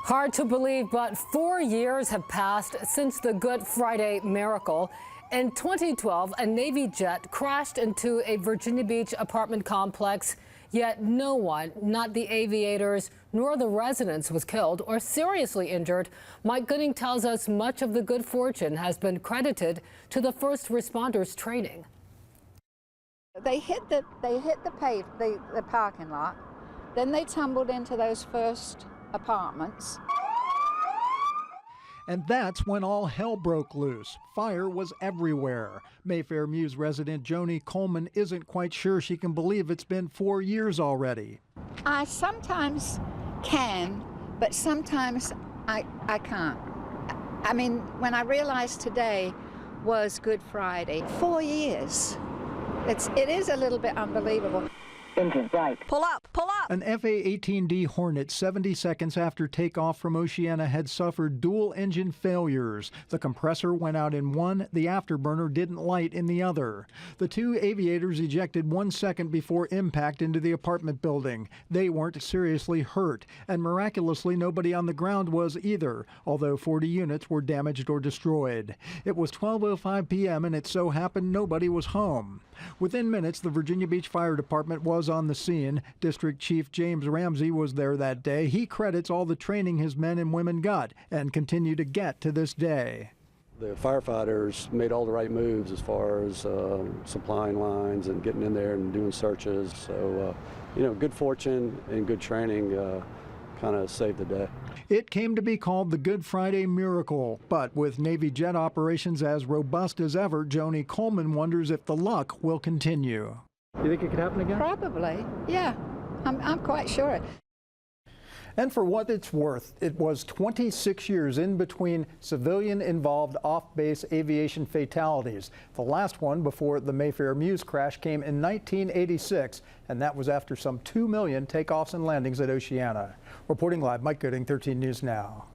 Hard to believe, but 4 years have passed since the Good Friday miracle. In 2012, a Navy jet crashed into a Virginia Beach apartment complex, yet no one, not the aviators nor the residents, was killed or seriously injured. Mike Gooding tells us much of the good fortune has been credited to the first responders' training. They hit the parking lot, then they tumbled into those first apartments. And that's when all hell broke loose. Fire was everywhere. Mayfair Mews resident Joni Coleman isn't quite sure she can believe it's been 4 years already. I sometimes can, but sometimes I can't. I mean, when I realized today was Good Friday, 4 years. It is a little bit unbelievable. Engine right. Pull up, pull up. An FA-18D Hornet 70 seconds after takeoff from Oceana had suffered dual engine failures. The compressor went out in one, the afterburner didn't light in the other. The two aviators ejected 1 second before impact into the apartment building. They weren't seriously hurt, and miraculously nobody on the ground was either, although 40 units were damaged or destroyed. It was 12:05 p.m. and it so happened nobody was home. Within minutes, the Virginia Beach Fire Department was on the scene. District Chief James Ramsey was there that day. He credits all the training his men and women got and continue to get to this day. The firefighters made all the right moves as far as supplying lines and getting in there and doing searches. So, good fortune and good training kind of saved the day. It came to be called the Good Friday miracle, but with Navy jet operations as robust as ever, Joni Coleman wonders if the luck will continue. You think it could happen again? Probably, yeah. I'm quite sure. And for what it's worth, it was 26 years in between civilian-involved off-base aviation fatalities. The last one before the Mayfair Mews crash came in 1986, and that was after some 2 million takeoffs and landings at Oceana. Reporting live, Mike Gooding, 13 News Now.